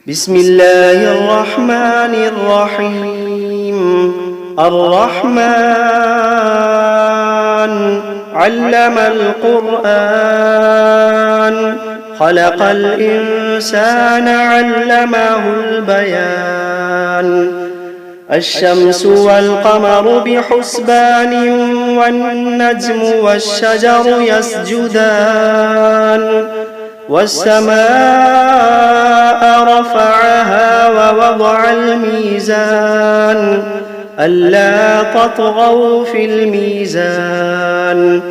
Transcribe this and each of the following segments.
بسم الله الرحمن الرحيم. الرحمن علم القرآن، خلق الإنسان علمه البيان. الشمس والقمر بحسبان، والنجم والشجر يسجدان. والسماء رفعها ووضع الميزان، ألا تطغوا في الميزان.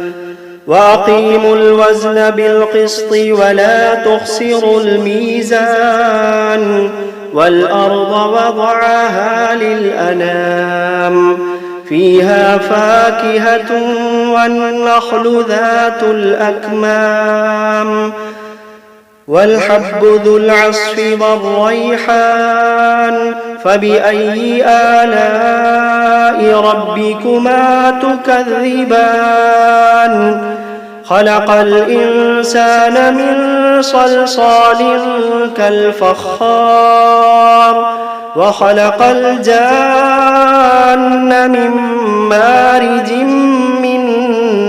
وأقيموا الوزن بالقسط ولا تخسروا الميزان. والأرض وضعها للأنام، فيها فاكهة والنخل ذات الأكمام. والحب ذو العصف والريحان، فبأي آلاء ربكما تكذبان. خلق الإنسان من صلصال كالفخار، وخلق الجان من مارج من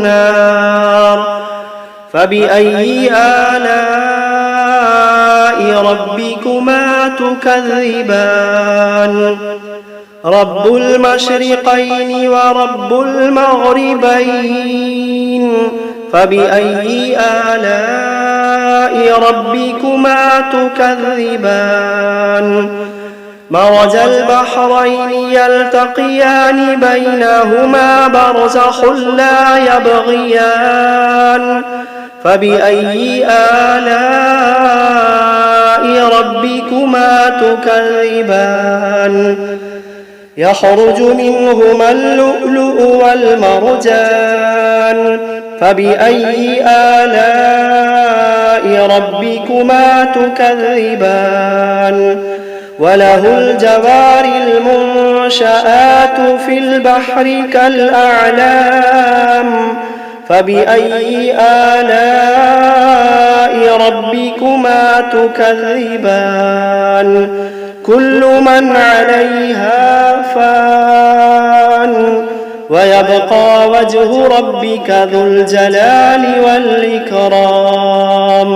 نار. فبأي آلاء ربكما تكذبان. رب المشرقين ورب المغربين، فبأي آلاء ربكما تكذبان. مرج البحرين يلتقيان، بينهما برزخ لا يبغيان. فبأي آلاء ربكما تكذبان. يخرج منهما اللؤلؤ والمرجان، فبأي آلاء ربكما تكذبان. وله الجوار المنشآت في البحر كالأعلام، فبأي آلاء ربكما تكذبان. كل من عليها فان، ويبقى وجه ربك ذو الجلال والإكرام.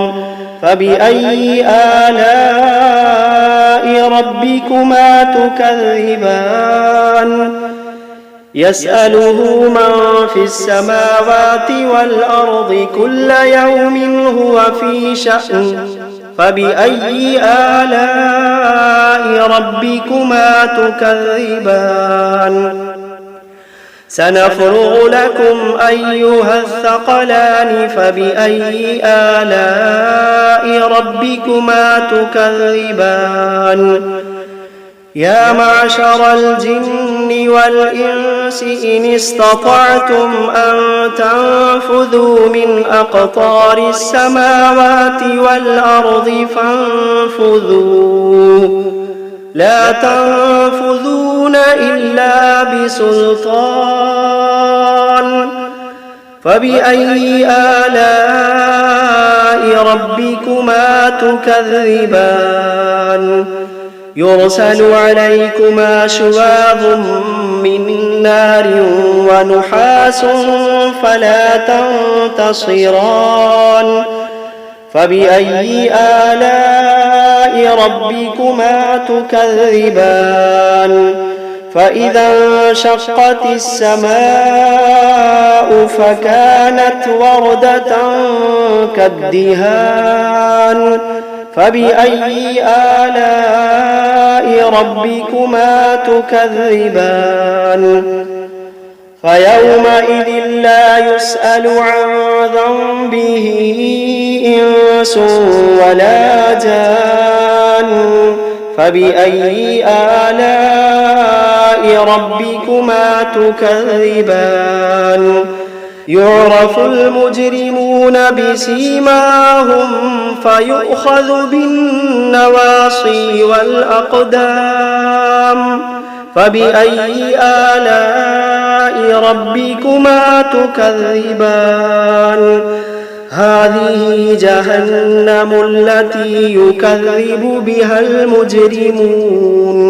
فبأي آلاء ربكما تكذبان. يسأله من في السماوات والأرض كل يوم هو في شأن. فبأي آلاء ربكما تكذبان. سنفرغ لكم أيها الثقلان، فبأي آلاء ربكما تكذبان. يا معشر الجن والإنس إن استطعتم أن تنفذوا من أقطار السماوات والأرض فانفذوا، لا تنفذون إلا بسلطان. فبأي آلاء ربكما تكذبان. يرسل عليكما شواظ من نار ونحاس فلا تنتصران. فبأي آلاء ربكما تكذبان. فإذا انشقت السماء فكانت وردة كالدهان. فبأي آلاء ربكما تكذبان. فيومئذ لا يسأل عن ذنبه إنس ولا جان. فبأي آلاء ربكما تكذبان. يعرف المجرمون بسيماهم فيؤخذ بالنواصي والأقدام. فبأي آلاء ربكما تكذبان. هذه جهنم التي يكذب بها المجرمون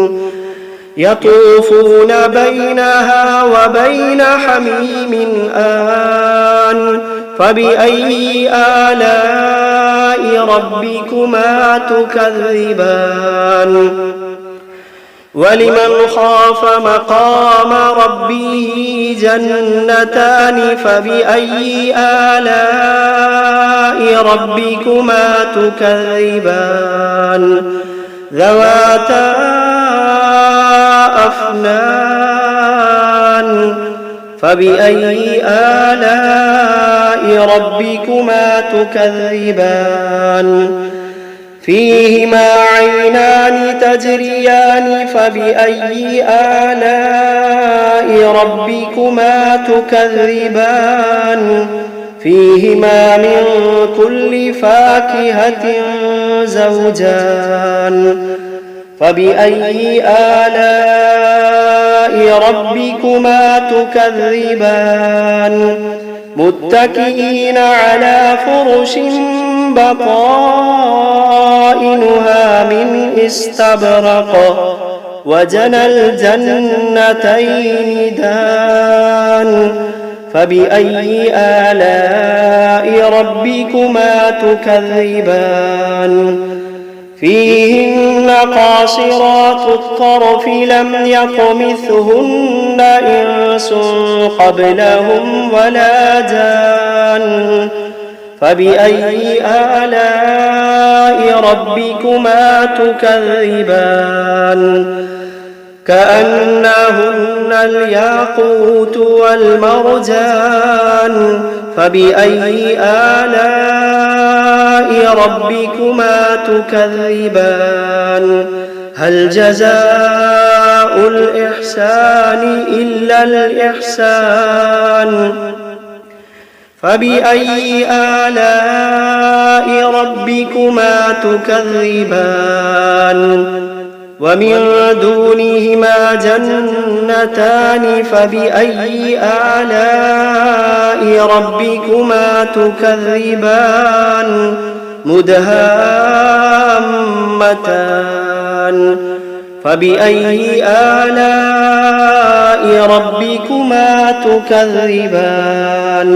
يطوفون بينها وبين حميم آن فبأي آلاء ربكما تكذبان ولمن خاف مقام ربه جنتان فبأي آلاء ربكما تكذبان ذواتا أفنان فبأي آلاء ربكما تكذبان فيهما عينان تجريان فبأي آلاء ربكما تكذبان فيهما من كل فاكهة زوجان فبأي آلاء ربكما تكذبان متكئين على فرش بطائنها من استبرق وجنى الجنتين دان فبأي آلاء ربكما تكذبان فيهن قاصرات الطرف لم يطمثهن إنس قبلهم ولا جان فبأي آلاء ربكما تكذبان كأنهن الياقوت والمرجان فبأي آلاء ربكما تكذبان هل جزاء الإحسان إلا الإحسان فبأي آلاء ربكما تكذبان ومن دونهما جنتان فبأي آلاء ربكما تكذبان مدهامتان فبأي آلاء ربكما تكذبان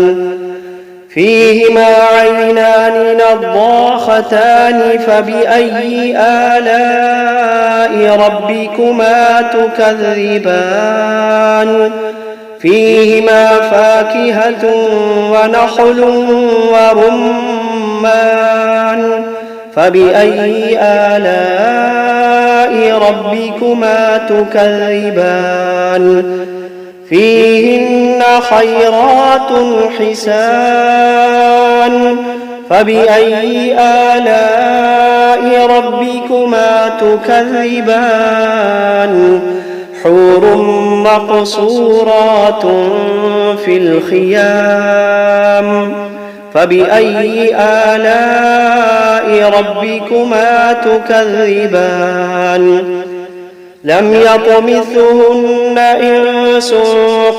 فيهما عينان نضاختان فبأي آلاء ربكما تكذبان فيهما فاكهة ونخل ورمان فبأي آلاء ربكما تكذبان فيهن خيرات حسان فبأي آلاء ربكما تكذبان حور مقصورات في الخيام فبأي آلاء ربكما تكذبان لم يطمثهن إنس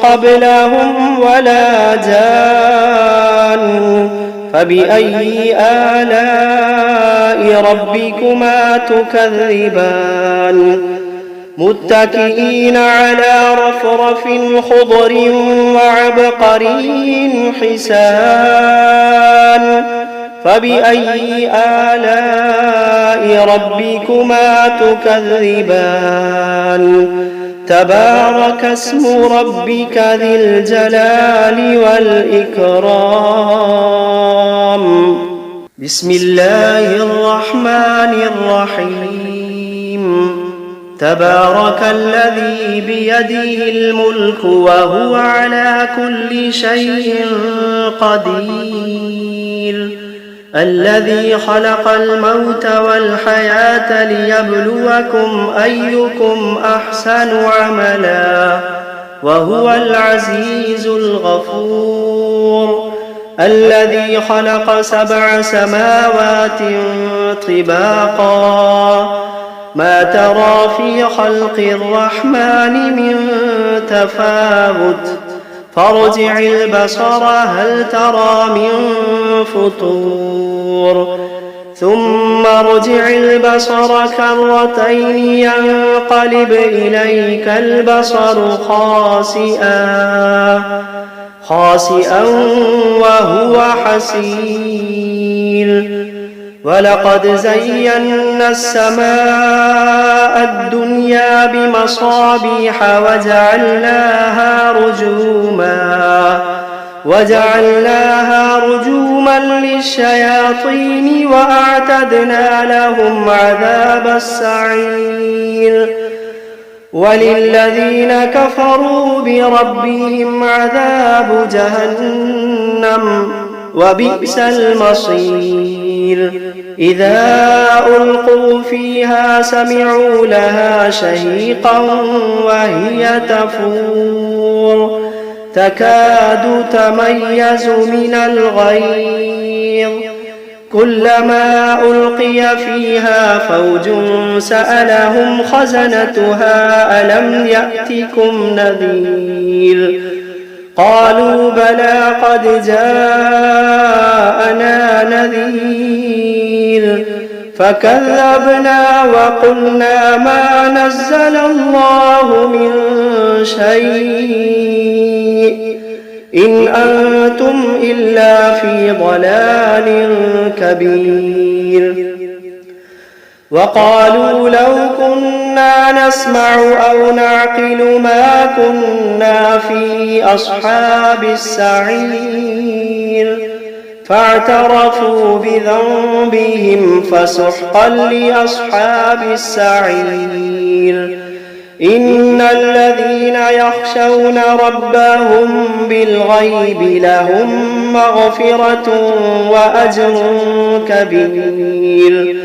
قبلهم ولا جان فبأي آلاء ربكما تكذبان متكئين على رفرف خضر وعبقري حسان فبأي آلاء ربكما تكذبان تبارك اسم ربك ذي الجلال والإكرام بسم الله الرحمن الرحيم تبارك الذي بيده الملك وهو على كل شيء قدير الذي خلق الموت والحياة ليبلوكم أيكم أحسن عملا وهو العزيز الغفور الذي خلق 7 سماوات طباقا ما ترى في خلق الرحمن من تفاوت فارجع البصر هل ترى من فطور ثم ارجع البصر كرتين ينقلب إليك البصر خاسئا وهو حسير ولقد زينا السماء الدنيا بمصابيح وجعلناها رجوما للشياطين وأعتدنا لهم عذاب السعير وللذين كفروا بربهم عذاب جهنم وبئس المصير إذا ألقوا فيها سمعوا لها شهيقا وهي تفور تكاد تميز من الغيظ كلما ألقي فيها فوج سألهم خزنتها ألم يأتكم نذير قالوا بلى قد جاءنا نذير فكذبنا وقلنا ما نزل الله من شيء إن أنتم إلا في ضلال كبير وقالوا لو كنا نسمع أو نعقل ما كنا في أصحاب السعير فاعترفوا بذنبهم فسحقا لأصحاب السعير إن الذين يخشون ربهم بالغيب لهم مغفرة وأجر كبير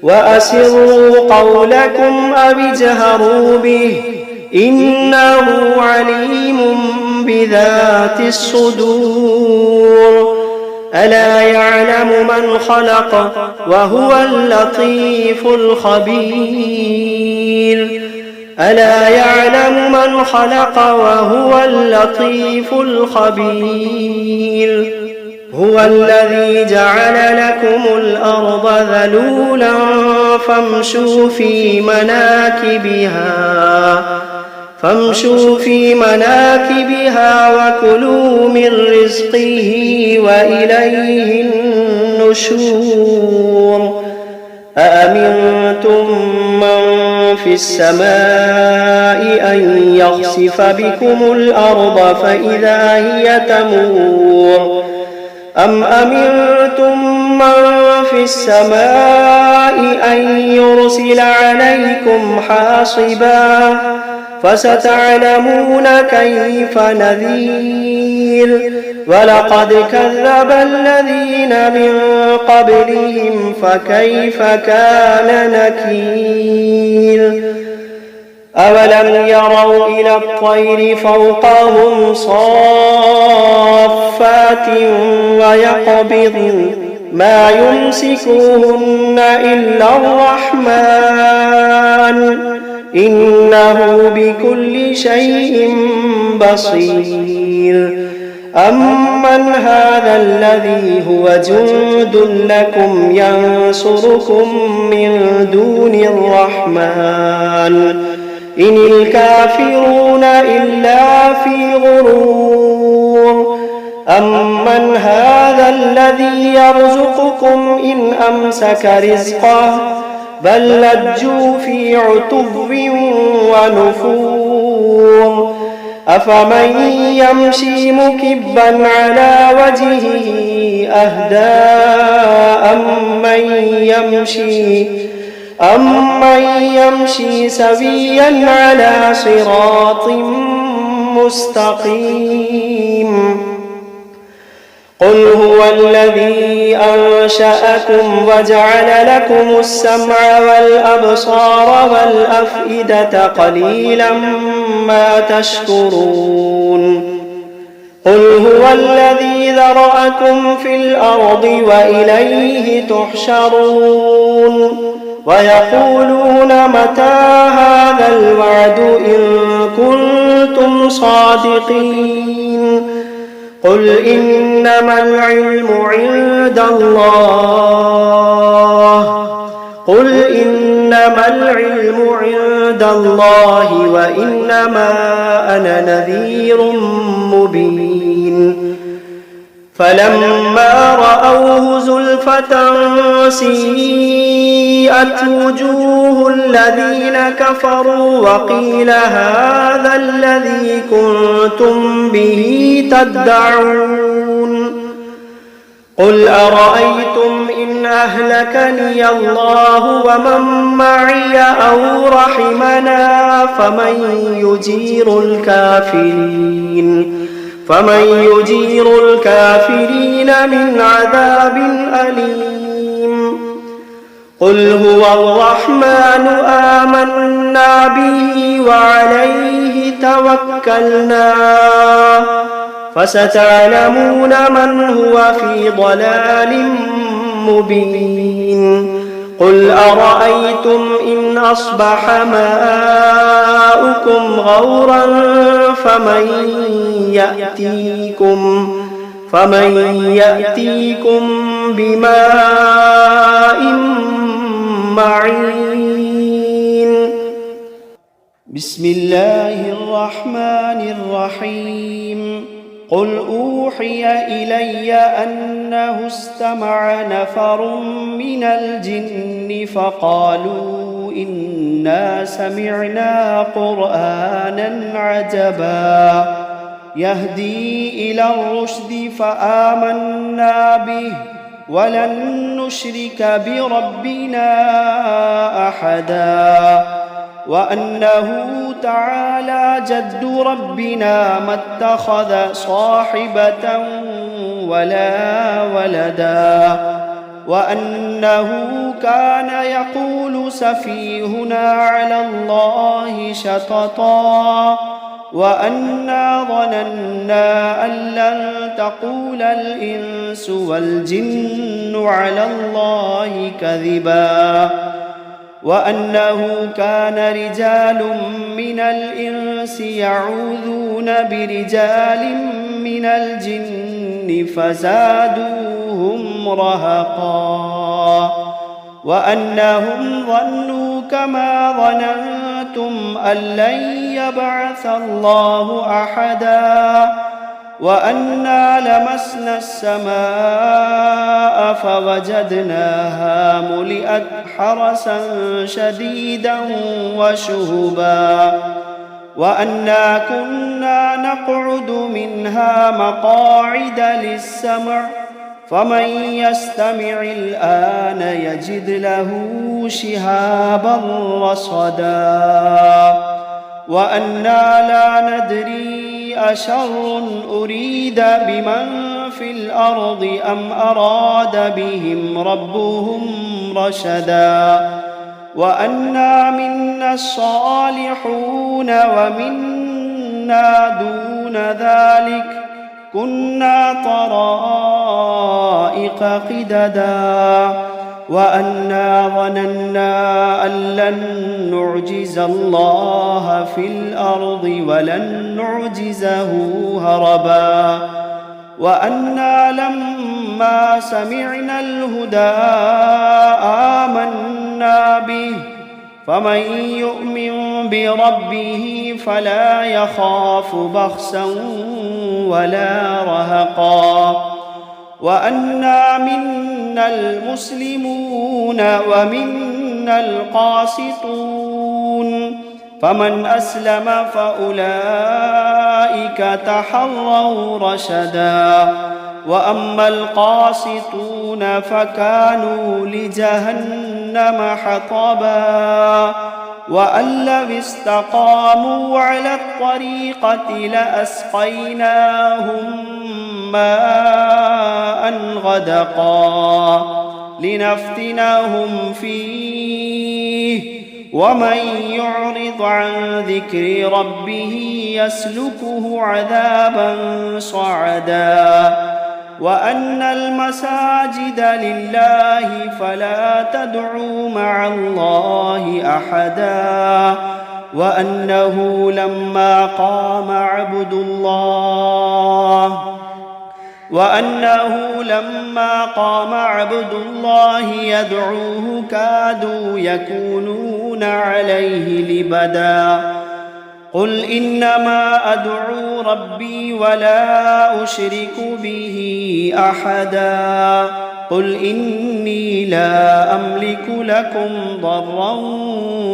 وأسروا قولكم أو اجهروا به إنه عليم بذات الصدور ألا يعلم من خلق وهو اللطيف الخبير ألا يعلم من خلق وهو اللطيف الخبير هو الذي جعل لكم الأرض ذلولا فامشوا في مناكبها وكلوا من رزقه وإليه النشور أأمنتم من في السماء أن يخسف بكم الأرض فإذا هي تمور أم أمنتم من في السماء أن يرسل عليكم حاصبا فستعلمون كيف نذير ولقد كذب الذين من قبلهم فكيف كان نكير أولم يروا إلى الطير فوقهم صافات ويقبضن ما يمسكوهن إلا الرحمن إنه بكل شيء بصير أمن هذا الذي هو جند لكم ينصركم من دون الرحمن إن الكافرون إلا في غرور أمن هذا الذي يرزقكم إن أمسك رزقه بل لجوا في عتو ونفور أفمن يمشي مكبا على وجهه أهدى أمن يمشي سويا على صراط مستقيم قل هو الذي أنشأكم وجعل لكم السمع والأبصار والأفئدة قليلا ما تشكرون قل هو الذي ذرأكم في الأرض وإليه تحشرون ويقولون متى هذا الوعد إن كنتم صادقين قل إنما العلم عند الله وإنما أنا نذير مبين فلما رأوه زلفة سيئت وجوه الذين كفروا وقيل هذا الذي كنتم به تدعون قل أرأيتم إن أهلكني الله ومن معي أو رحمنا فمن يجير الكافرين من عذاب أليم قل هو الرحمن آمنا به وعليه توكلنا فستعلمون من هو في ضلال مبين قل أرأيتم إن أصبح ماؤكم غورا فمن يأتيكم بماء معين بسم الله الرحمن الرحيم قل أوحي إلي أنه استمع نفر من الجن فقالوا إنا سمعنا قرآنا عجبا يهدي إلى الرشد فآمنا به ولن نشرك بربنا أحدا وأنه تعالى جد ربنا ما اتخذ صاحبة ولا ولدا وأنه كان يقول سفيهنا على الله شططا وأنا ظننا أن لن تقول الإنس والجن على الله كذبا وأنه كان رجال من الإنس يعوذون برجال من الجن فزادوهم رهقا وأنهم ظنوا كما ظننتم أن لن يبعث الله أحدا وأنا لمسنا السماء فوجدناها ملئت حرسا شديدا وشهبا وأنا كنا نقعد منها مقاعد للسمع فمن يستمع الآن يجد له شهابا رصدا وأنا لا ندري أشر أريد بمن في الأرض أم أراد بهم ربهم رشدا وأنا منا الصالحون ومنا دون ذلك كنا طرائق قددا وأنا ظننا أن لن نعجز الله في الأرض ولن نعجزه هربا وأنا لما سمعنا الهدى آمنا به فمن يؤمن بربه فلا يخاف بخسا ولا رهقا وأنا منا المسلمون ومنا القاسطون فمن أسلم فأولئك تحروا رشدا وأما القاسطون فكانوا لجهنم حطبا وأن لو استقاموا على الطريقة لأسقيناهم ماء غدقا لنفتنهم فيه ومن يعرض عن ذكر ربه يسلكه عذابا صعدا وأن المساجد لله فلا تدعوا مع الله أحدا وأنه لما قام عبد الله يدعوه كادوا يكونون عليه لبدا قل إنما أدعو ربي ولا أشرك به أحدا قل إني لا أملك لكم ضرا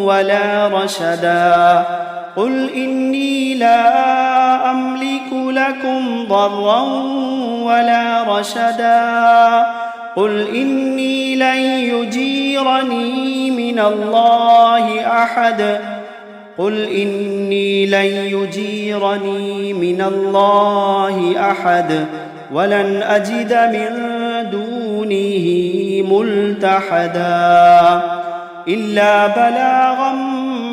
ولا رشدا قل إني لا أملك لكم ضرا ولا رشدا قل إني لن يجيرني من الله أحد قل إني لن يجيرني من الله أحد ولن أجد من دونه ملتحدا إلا بلاغا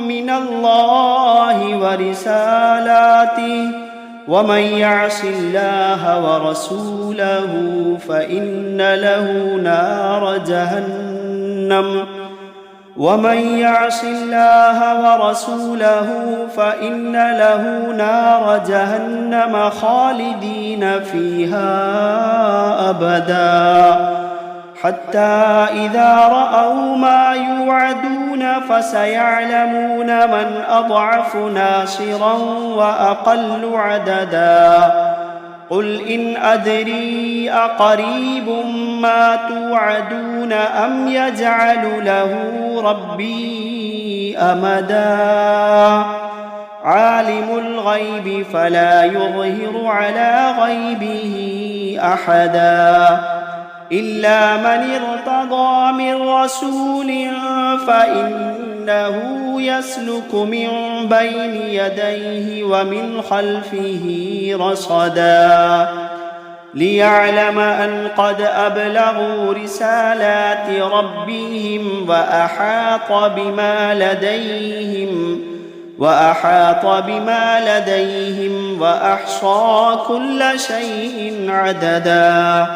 من الله ورسالاته ومن يعص الله ورسوله فإن له نار جهنم خالدين فيها أبدا حتى إذا رأوا ما يوعدون فسيعلمون من أضعف ناصرا وأقل عددا قل إن أدري أقريب ما توعدون أم يجعل له ربي أمدا عالم الغيب فلا يظهر على غيبه أحدا إلا من ارتضى من رسول فإنه يسلك من بين يديه ومن خلفه رصدا ليعلم أن قد أبلغوا رسالات ربهم وأحاط بما لديهم وأحصى كل شيء عددا